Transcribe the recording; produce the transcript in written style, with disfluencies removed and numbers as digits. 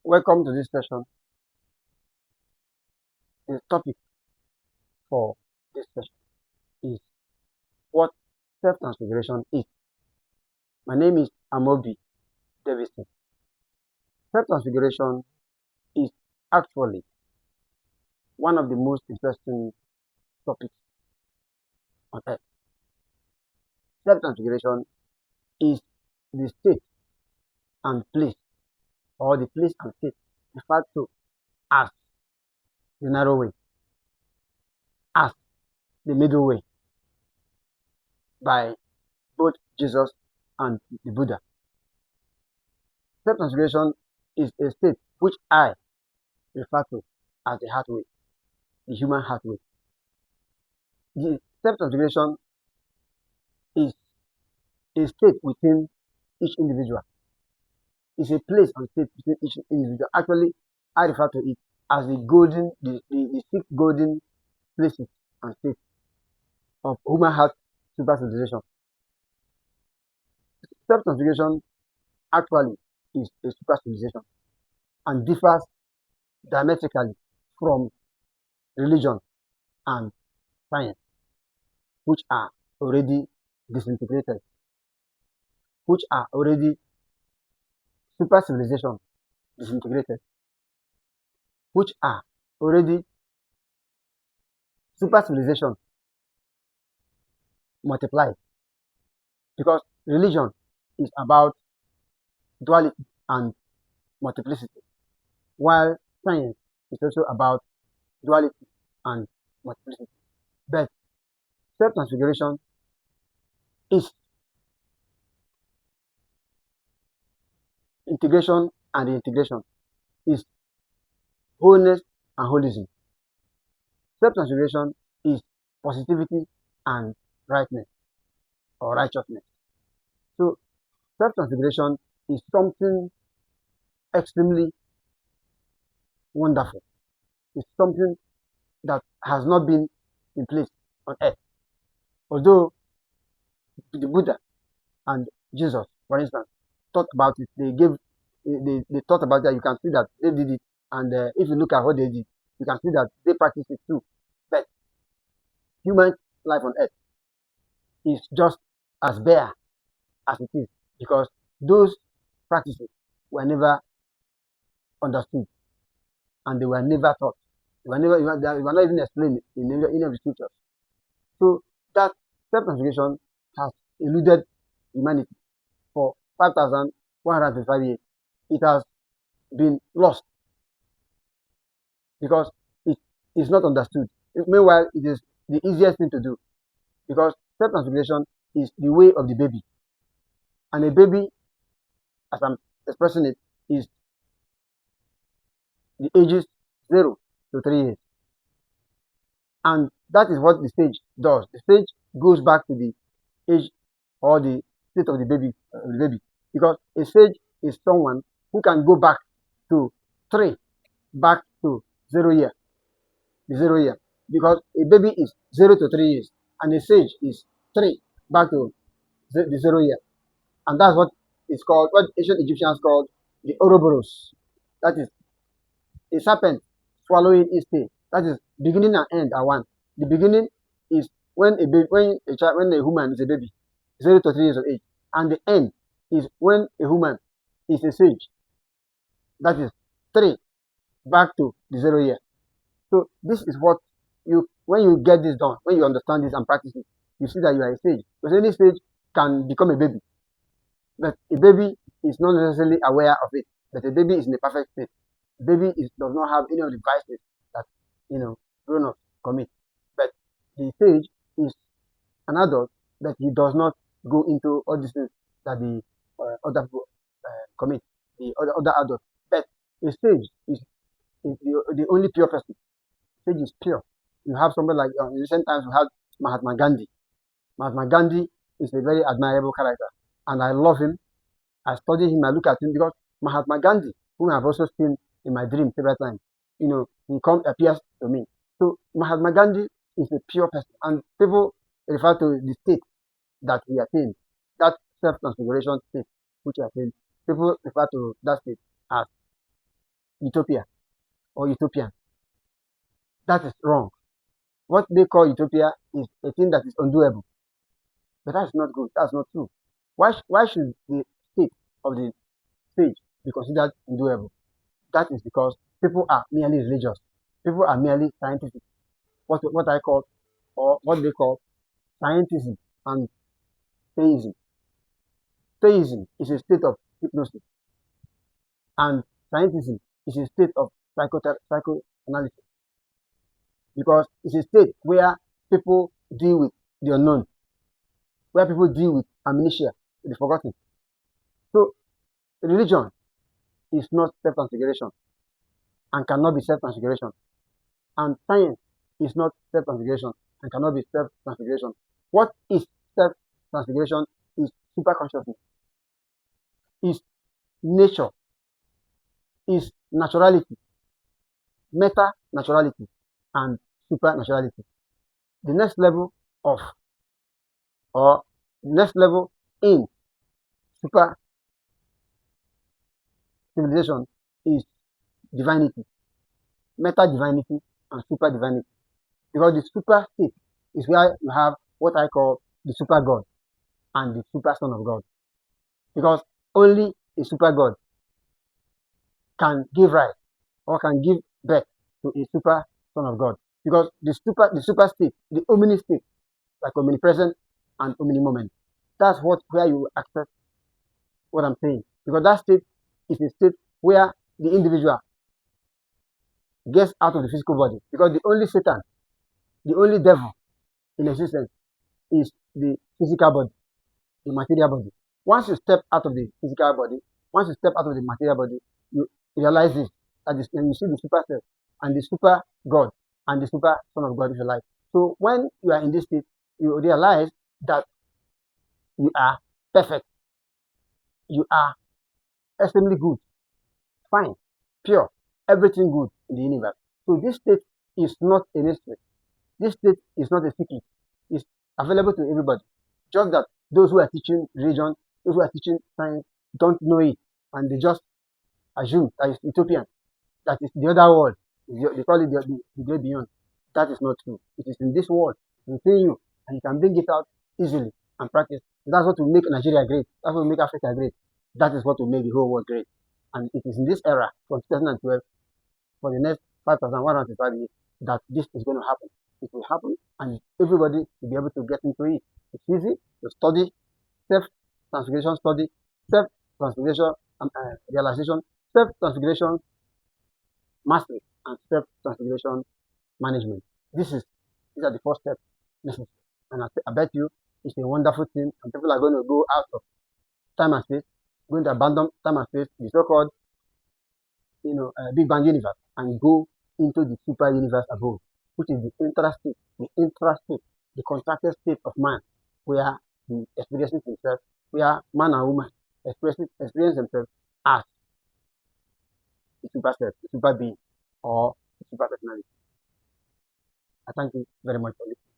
Welcome to this session. The topic for this session is what self-transfiguration is. My name is Amobi Davidson. Self-transfiguration is actually one of the most interesting topics on earth. Self-transfiguration is the state and place, or the place and state referred to as the narrow way, as the middle way by both Jesus and the Buddha. Self-transfiguration is a state which I refer to as the heart way, the human heart way. The self-transfiguration is a state within each individual. It's a place and state within each individual. Actually, I refer to it as the six golden places and states of human heart super civilization. Self-transfiguration actually is a super civilization and differs diametrically from religion and science, which are already disintegrated, which are already super civilization disintegrated, which are already super civilization multiplied. Because religion is about duality and multiplicity, while science is also about duality and multiplicity. But self-transfiguration is integration and reintegration, is wholeness and holism. Self-transfiguration is positivity and rightness or righteousness. So self-transfiguration is something extremely wonderful. It's something that has not been in place on earth. Although the Buddha and Jesus, for instance, thought about it, they thought about that. You can see that they did it, and if you look at what they did, you can see that they practiced it too. But human life on earth is just as bare as it is because those practices were never understood and they were never taught. They were not even explained in any of the scriptures. So that self-transfiguration has eluded humanity for 5,125 years. It has been lost because it is not understood. Meanwhile, it is the easiest thing to do because self-transfiguration is the way of the baby. And a baby, as I'm expressing it, is the ages 0 to 3 years. And that is what the stage does. The stage goes back to the age or the state of the baby. Because a sage is someone who can go back to 3, back to 0 year, the 0 year. Because a baby is 0 to 3 years, and a sage is 3 back to the 0 year. And that's what is called, what ancient Egyptians called the Ouroboros. That is a serpent swallowing its tail. That is beginning and end are one. The beginning is when when a woman is a baby, 0 to 3 years of age, and the end is when a woman is a sage. That is 3 back to the 0 year. So this is what when you get this done, when you understand this and practice it, you see that you are a sage. Because any sage can become a baby, but a baby is not necessarily aware of it. But a baby is in a perfect state. Baby does not have any of the vices that grown-ups commit. But the sage is an adult, but he does not go into all these things that the other people commit, the other adults. But a sage is the only pure person. Sage is pure. You have somebody like in recent times we had Mahatma Gandhi. Mahatma Gandhi is a very admirable character, and I love him. I study him. I look at him because Mahatma Gandhi, whom I've also seen in my dream several times, he appears to me. So Mahatma Gandhi is a pure person, and people refer to the state that he attained, that self-transfiguration state which he attained. People refer to that state as utopia or utopian. That is wrong. What they call utopia is a thing that is undoable. But that's not good. That's not true. Why should the state of the stage be considered undoable? That is because people are merely religious. People are merely scientific. What I call or what they call scientism and theism. Theism is a state of hypnosis, and scientism is a state of psychoanalysis because it's a state where people deal with the unknown, where people deal with amnesia, the forgotten. So religion is not self-transfiguration and cannot be self-transfiguration, and science is not self-transfiguration and cannot be self-transfiguration. What is self-transfiguration is super consciousness, is nature, is naturality, meta naturality, and super naturality. The next level of or next level in super civilization is divinity, meta divinity, and super divinity. Because the super state is where you have what I call the super God and the super son of God. Because only a super God can give rise or can give birth to a super son of God. Because the super state, the omni state, like omnipresent and omni-moment, that's what where you access what I'm saying. Because that state is a state where the individual gets out of the physical body. Because the only Satan, the only devil in existence is the physical body, the material body. Once you step out of the physical body, once you step out of the material body, you realize this, that this, and you see the super self and the super God and the super son of God, if you like. So when you are in this state, you realize that you are perfect, you are extremely good, fine, pure, everything good in the universe. So this state is not a mystery. This state is not a secret. It's available to everybody. Just that those who are teaching religion, those who are teaching science, don't know it, and they just assume that it's utopian, that is the other world. They call it the great beyond. That is not true. It is in this world, within you, and you can bring it out easily and practice. That's what will make Nigeria great. That's what will make Africa great. That is what will make the whole world great. And it is in this era, from 2012, for the next 5,105 years, that this is going to happen. It will happen, and everybody will be able to get into it. It's easy to study self-transfiguration study, self-transfiguration realization, self-transfiguration mastery, and self-transfiguration management. This is these are the first steps necessary. And I bet you it's a wonderful thing, and people are going to go out of time and space, going to abandon time and space, the so-called Big Bang universe, and go into the super universe above, which is the intrastate, the contracted state of man, where he experiences himself, where man and woman experience themselves as the super self, the super being, or the super personality. I thank you very much for listening.